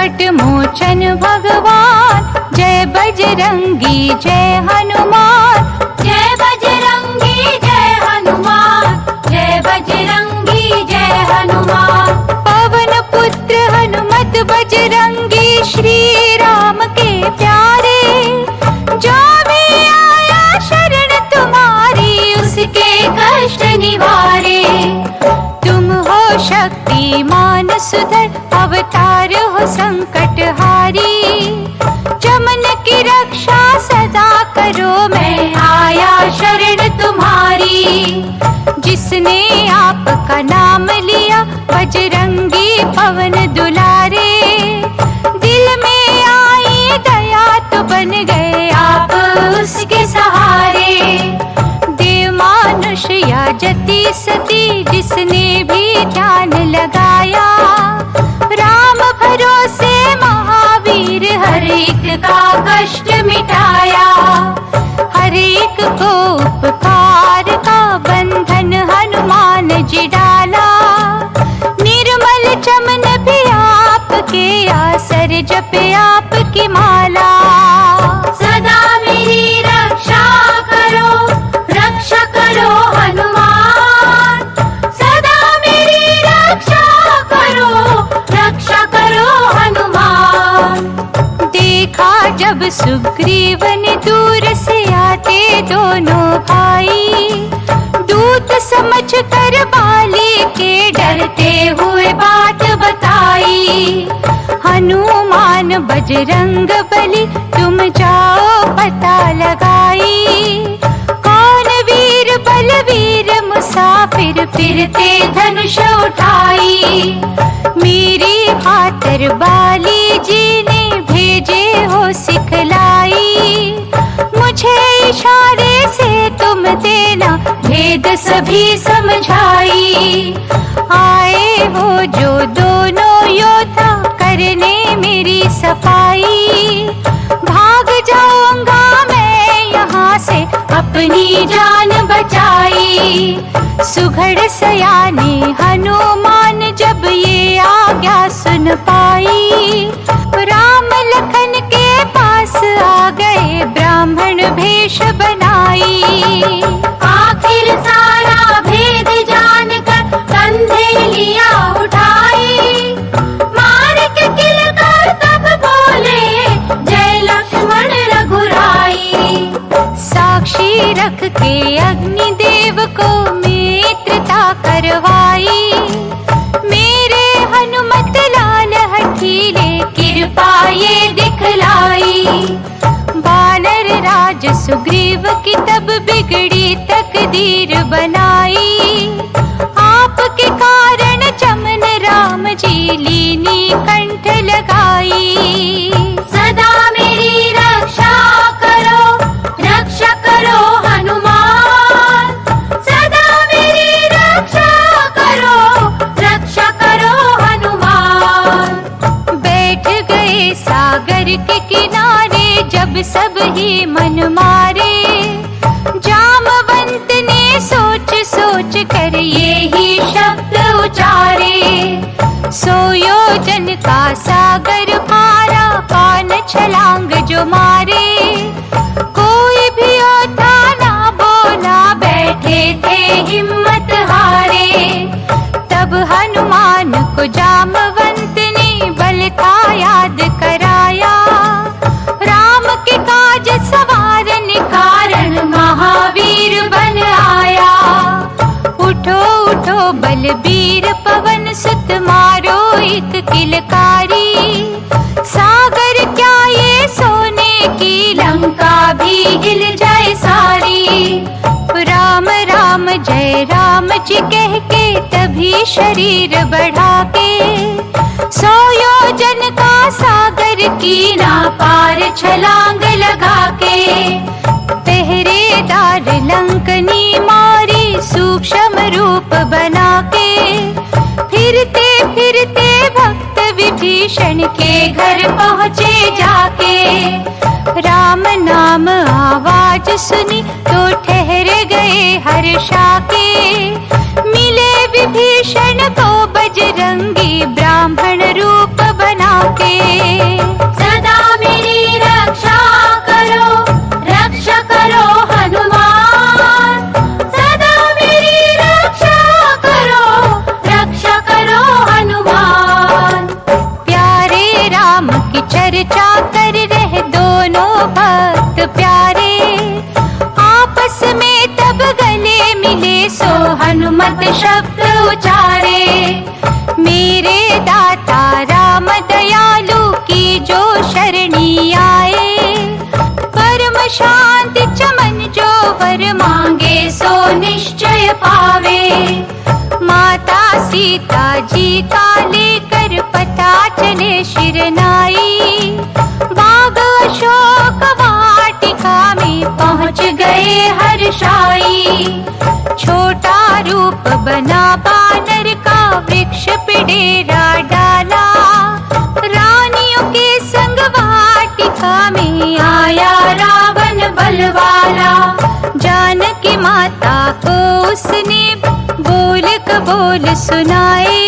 संकट मोचन भगवान, जय बजरंगी जय हनुमान। जय बजरंगी जय हनुमान, जय बजरंगी जय हनुमान। पवन पुत्र हनुमत बजरंगी, श्री राम के प्यारे। जो भी आया शरण तुम्हारी, उसके कष्ट निवारे। तुम हो शक्तिमान सुधर, अवतार हो संकट हारी। चमन की रक्षा सदा करो, मैं आया शरण तुम्हारी। जिसने आपका नाम लिया, बजरंगी पवन दुलारे। दिल में आई दया तो बन गए आप उसके सहारे। देव मानुष या जति सती, जिसने भी ध्यान लगाया। राम भरोसे महावीर, हर एक का कष्ट मिटाया। हर एक को उपकार का बंधन हनुमान जी डाला। निर्मल चमन भी आपके आसर, जपे आपकी माला। सदा मेरी रक्षा करो हनुमान। सदा मेरी रक्षा करो हनुमान। देखा जब सुग्रीव ने दूर से आते दोनों भाई, दूत समझ कर बाली के डरते हुए बात बताई। हनुमान बजरंग बली, तुम जाओ पता लगाई। कौन वीर बलवीर मुसाफिर, फिरते धनुष उठाई। मेरी खातिर बाली जी ने भेजे हो सिखलाई। मुझे इशारे से तुम देना, भेद सभी समझाई। आए हो जो दोनों योद्धा, करने मेरी सफाई। भाग जाऊंगा मैं यहाँ से, अपनी जान बचाई। सुघड़ सयाने हनुमान, जब ये आज्ञा सुन पाई। राम लखन के पास आ गए, ब्राह्मण भेष बनाई। आखिर सारा भेद जानकर, कंधे लिया उठाई। मार के किलकार तब बोले, जय लक्ष्मण रघुराई। साक्षी रख के अग्निदेव को मित्रता करवाई। मेरे हनुमत लाल हठीले, कृपा ये दिखलाई। वानर राज सुग्रीव की तब बिगड़ी तकदीर बनाई। आपके कारण चमन राम जी लीनी कंठ लगाई। सदा मेरी रक्षा करो हनुमान। सदा मेरी रक्षा करो हनुमान। बैठ गए सागर के किनारे, जब सब ही मन मारे। जामवंत ने सोच सोच कर ये ही शब्द उचारे। 100 योजन का सागर पारा, कौन छलांग जो मारे। कोई भी योद्धा ना बोला, बैठे थे हिम्मत हारे। तब हनुमान को जामवंत ने बल था याद कराया। राम के काज सवारने कारण, महावीर बन आया। उठो उठो बलबीर पवन सुत, मारो एक किलकारी। सागर क्या ये सोने की, लंका भी हिल जाए सारी। राम राम जय राम जी कह के, तभी शरीर बढ़ा के। 100 योजन का सागर की ना पार, छलांग लगा के। पहरेदार लंकनी मारी, सूक्ष्म रूप बना के। फिरते फिरते भक्त विभीषण के घर पहुँचे जाके। राम नाम आवाज सुनी, तो ठहर गए हर्षा के। मिले विभीषण को बजरंगी, ब्राह्मण रूप बना के। चाकर रह दोनों भक्त प्यारे, आपस में तब गले मिले सो हनुमत शब्द उचारे। मेरे दाता राम दयालु की जो शरणी आए, परम शांति चमन जो वर मांगे सो निश्चय पावे। माता सीता जी का लेकर पता चले शिरनाई, बाग अशोक वाटिका में पहुँच गए हर्षाई। छोटा रूप बना बानर का वृक्ष पे डेरा डाला, रानियों के संग वाटिका में आया रावण बलवाला। जानकी माता को उसने बोल कबोल सुनाए,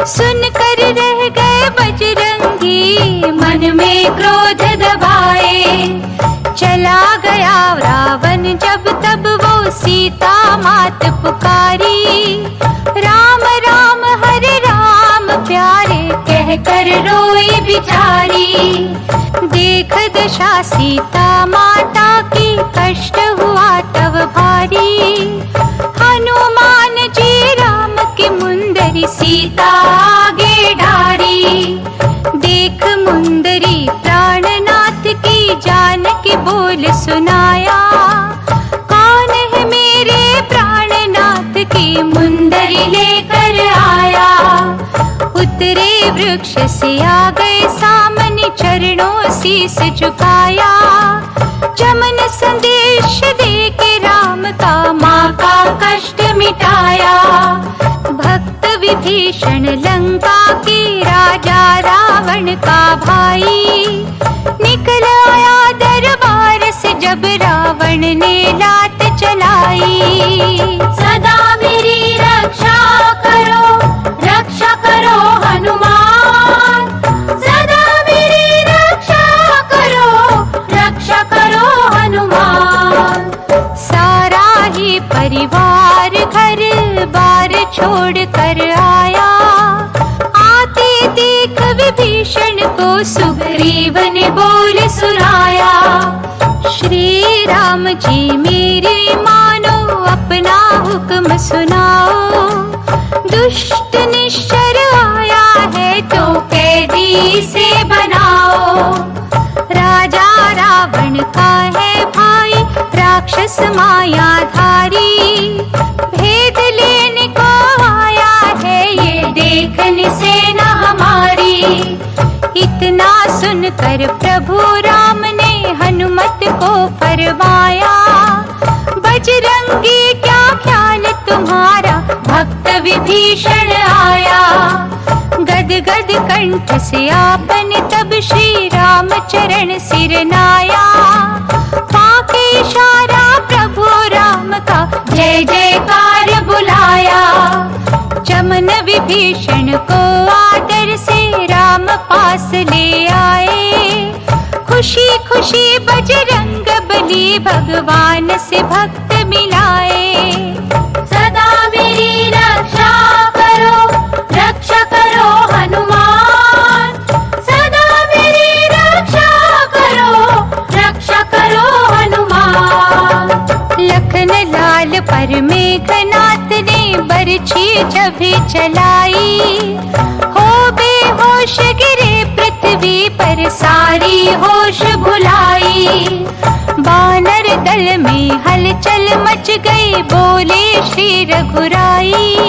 सुनकर रह गए बजरंगी मन में क्रोध दबाए। चला गया रावण जब तब वो सीता मात पुकारी, राम राम हरे राम प्यारे कहकर रोई बिचारी। देख दशा सीता माता की कष्ट हुआ तब भारी, हनुमान जी राम के मुंदरी सीता आगे डारी। देख मुंदरी प्राणनाथ की जानकी बोल सुनाया, कौन है मेरे प्राणनाथ की मुंदरी लेकर आया। उतरे वृक्ष से आ गए सामने चरणों शीस झुकाया, चमन संदेश दे के राम का माँ का कष्ट मिटाया। भक्त विभीषण लंका के राजा रावण का भाई, निकल आया दरबार से जब रावण ने लात चलाई। सदा मेरी रक्षा करो हनुमान, सदा मेरी रक्षा करो हनुमान। सारा ही परिवार घर बार छोड़ कर आया, आते देख विभीषण को सुग्रीव ने बोल सुनाया। श्री राम जी मेरी मानो अपना हुक्म सुनाओ, दुष्ट निश्चर आया है तो कैदी से बनाओ। राजा रावण का है भाई राक्षस मायाधारी, भेद लेने को आया है ये देखने से न हमारी। इतना सुनकर प्रभु राम ने हनुमत को फरमाया, बजरंगी क्या ख्याल तुम्हारा भक्त विभीषण आया। गद गद कंठ से आपने तब श्री राम चरण सिर नाया, पाके इशारा प्रभु राम का जय जयकार बुलाया। चमन विभीषण को आदर से राम पास ले आए, खुशी खुशी बजरंग बली भगवान से भक्त मिलाए। सदा मेरी रक्षा करो हनुमान, सदा मेरी रक्षा करो हनुमान। लखन लाल पर मेघनाथ ने बरछी जब चलाई, हो बेहोश गिरे पृथ्वी पर सारी होश भुलाई। बानर दल में हलचल मच गई बोले श्री रघुराई,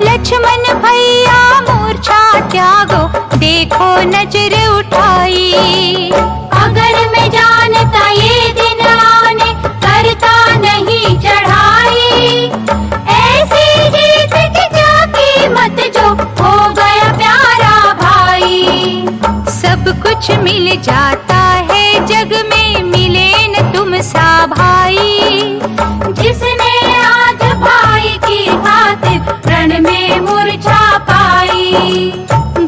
लक्ष्मण भैया मूर्छा त्यागो देखो नजर उठाई। अगर मैं जानता ये दिन आने करता नहीं चढ़ाई, ऐसी जीत की क्या कीमत जो हो गया प्यारा भाई। सब कुछ मिल जाता है जग में मिले न तुम सा भाई, जिसने आज भाई की खातिर रण में मूर्छा पाई।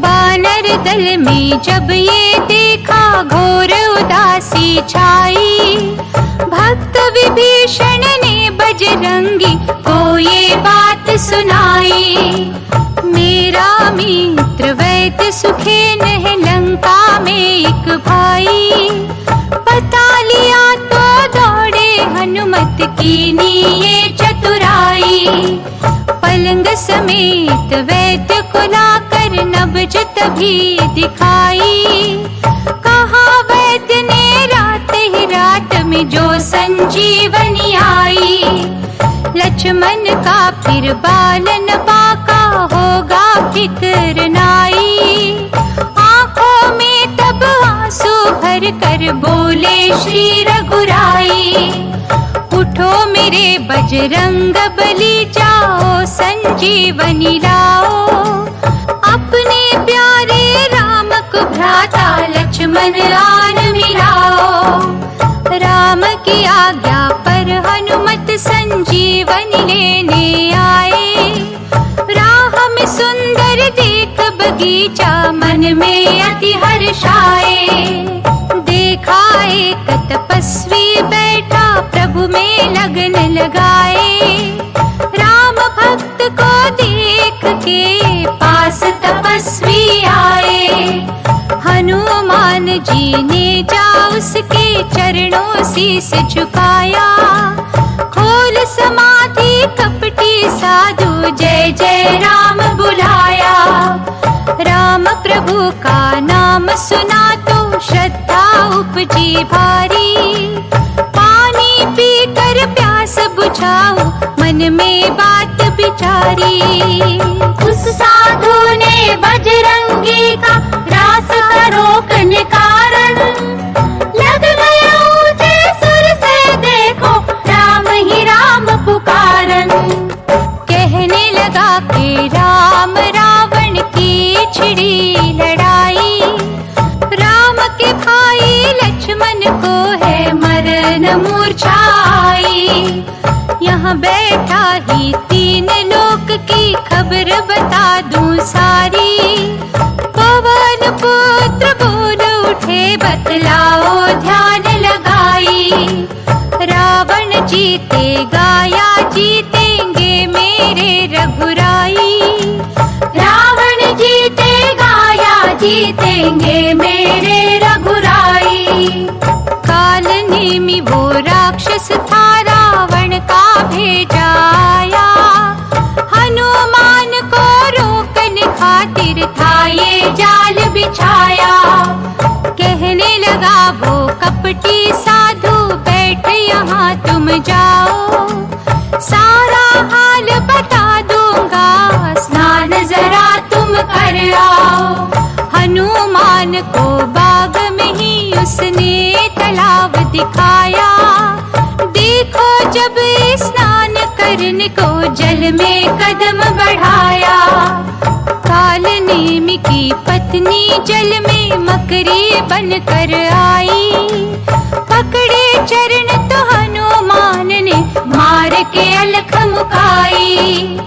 बानर दल में जब ये देखा घोर उदासी छाई, भक्त विभीषण ने बजरंगी को ये बात सुनाई। मेरा मित्र वैद्य सुखे न लंका में एक भाई। पता लिया तो दौड़े हनुमत कीनी ये चतुराई। पलंग समेत वैद्य को लाकर नब्ज तभी दिखाई। कहा वैद्य ने रात ही रात में जो संजीवनी आई। लक्ष्मण का फिर बालन बाका होगा फिक्र नाई। आंखों में तब आंसू भर कर बोले श्री रघुराई। उठो मेरे बजरंग बली जाओ संजीवनी लाओ। अपने प्यारे राम को भ्राता लक्ष्मण आन मिलाओ। राम की आज्ञा पर हनुमत संजीवनी लेने आए। राह में सुंदर देख बगीचा मन में अति हर्षाए। देखा एक तपस्वी बैठा प्रभु में लगन लगाए। राम भक्त को देख के पास तपस्वी आए। हनुमान जी ने जा उसके चरणों शीस झुकाया। खोल समाधि कपटी साधु जय जय राम बुलाया। राम प्रभु का नाम सुना तो श्रद्धा उपजी भारी। पानी पीकर प्यास बुझाओ मन में बात विचारी। उस साधु ने बजरंगी का रास्ता रोकने कारण लग गया ऊंचे सुर से देखो राम ही राम पुकारन। कहने लगा कि राम रावण की छिड़ी लड़ाई। राम के भाई लक्ष्मण को है मरण मूर्छा आई। यहाँ बैठा ही तीन लोक की खबर बता दूं सारी। पवन पुत्र बोल उठे बतलाओ ध्यान लगाई। रावण जीतेगा या जीतेंगे मेरे रघुराई। रावण जीतेगा या जीतेंगे मेरे रघुराई। काल नेमी वो राक्षस था रावण का भेजा आया। हनुमान को रोकने खातिर था ये जाल बिछाया। कहने लगा वो कपटी साधु बैठ यहाँ तुम जाओ। सारा हाल बता दूंगा स्नान जरा तुम कर आओ। हनुमान को बाग में ही उसने तालाब दिखाया। देखो जब स्नान करने को जल में कदम बढ़ाया। काल नेमी की पत्नी जल में मकरी बनकर आई। पकड़े चरण तो हनुमान ने मार के अलख मुकाई।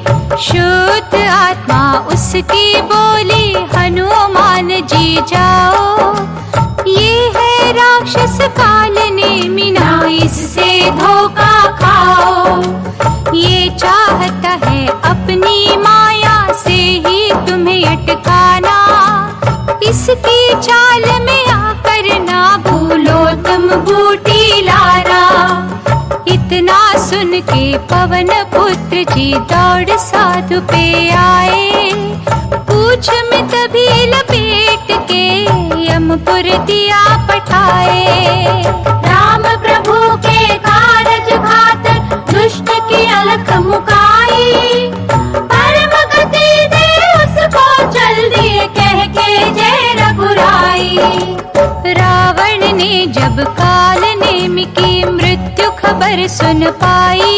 शुद्ध आत्मा उसकी बोली हनुमान जी जाओ। ये है राक्षस काल नेमी ना इससे धोखा खाओ। ये चाहता है अपनी माया से ही तुम्हें अटकाना। इसकी चाल में आकर ना भूलो तुम बूटी लाना। इतना सुन के पवन पुत्र जी दौड़ साधु पे आए। पूछ में तभी लपेट के यमपुर दिया पठाए। राम प्रभु के कारज खातर दुष्ट की अलख मुकाई। परम गति दे उसको जल्दी कह के जय रघुराई। रावण ने जब काल नेमी की मृत्यु खबर सुन पाई।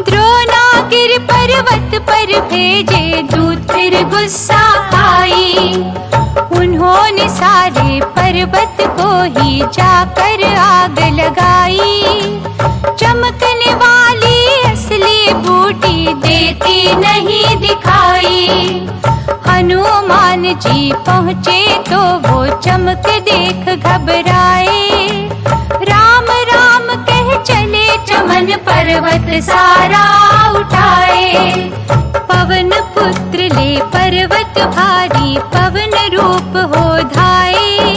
द्रोणागिरि पर्वत पर भेजे दूत फिर गुस्सा आई। उन्होंने सारे पर्वत को ही जाकर आग लगाई। चमकने वाली असली बूटी देती नहीं दिखाई। हनुमान जी पहुँचे तो वो चमक देख घबराए। राम राम कह चले चमन पर्वत सारा उठाए। पवन पुत्र ले पर्वत भारी पवन रूप हो धाये।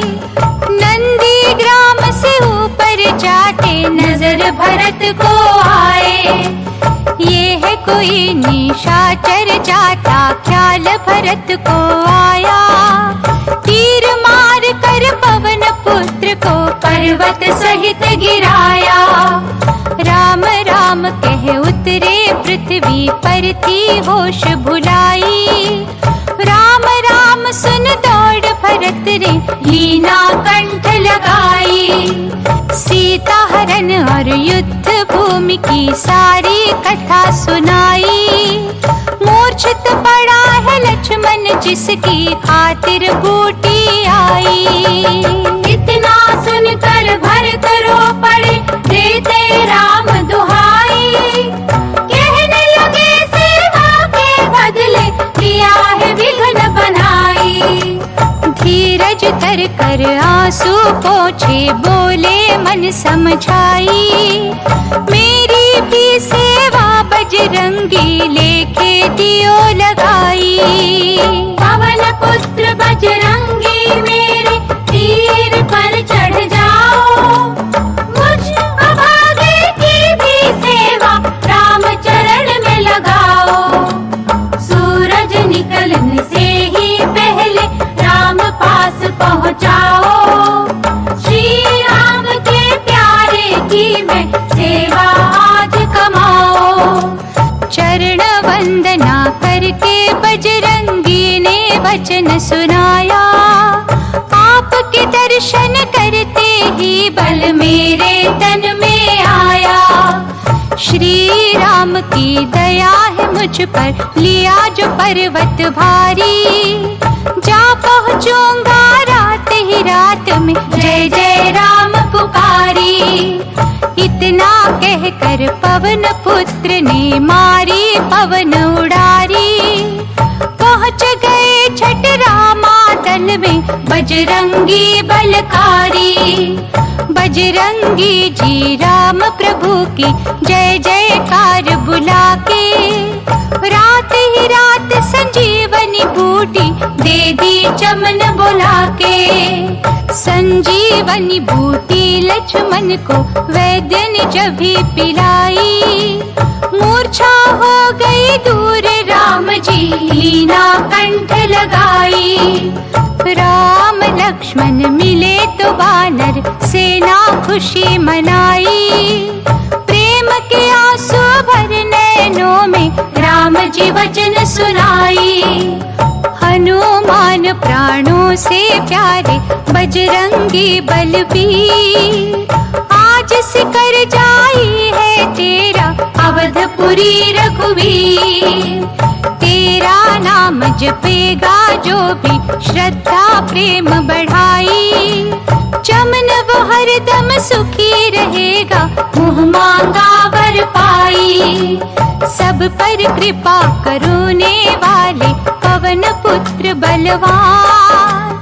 भरत को आए। ये है कोई निशाचर जाता ख्याल भरत को आया। तीर मार कर पवन पुत्र को पर्वत सहित गिराया। राम राम कह उतरे पृथ्वी पर थी होश भुलाई। राम राम सुन दौड़ भरत रे लीना कंठ लगाई। सीता हरण और युद्ध भूमि की सारी कथा सुनाई। मूर्छित पड़ा है लक्ष्मण जिसकी खातिर बूटी आई। इतना सुनकर भरत रो पड़े देते राम दुहाई। कहने लगे सेवा के बदले किया है विघ्न बनाई। धीरज धर कर आंसू पोंछे बोले मन समझाई। मेरी भी सेवा बजरंगी लेके दियो लगाई। पवन पुत्र बजरंगी मेरे तीर पर चढ़ जाओ। मुझ अभागे की भी सेवा राम चरण में लगाओ। सूरज निकलने से ही पहले राम पास पहुँचाओ। श्री राम के प्यारे की मैं सेवा आज कमाओ। चरण वंदना करके बजरंगी ने वचन सुनाया। आपके दर्शन करते ही बल मेरे तन में आया। श्री राम की दया है मुझ पर लिया जो पर्वत भारी। जा पहुँचूंगा रात ही रात में जय जय राम पुकारी। इतना कहकर पवन पुत्र ने मारी पवन उड़ारी। पहुँच गए छठ रामा दल में बजरंगी बलकारी। बजरंगी जी राम प्रभु की जय जयकार बुला के। रात ही रात संजीवनी बूटी दे दी चमन बुला के। संजीवनी बूटी लक्ष्मण को वैद्य ने जब भी पिलाई। मूर्छा हो गई दूर राम जी लीना कंठ लगाई। राम लक्ष्मण मिले तो वानर सेना खुशी मनाई। प्रेम के आंसू भर नैनों में राम जी वचन सुनाई। हनुमान प्राणों से प्यारे बजरंगी बलबीर। आज सिकर जाई है तेरा अवधपुरी रघुवीर। तेरा नाम जपेगा जो भी श्रद्धा प्रेम बढ़ाई। चमन वो हरदम सुखी रहेगा मुँह मांगा वर पाई। सब पर कृपा करुणे वाले पवन पुत्र बलवान।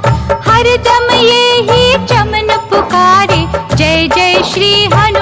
हरदम ये ही चमन पुकारे जय जय श्री हनुमान।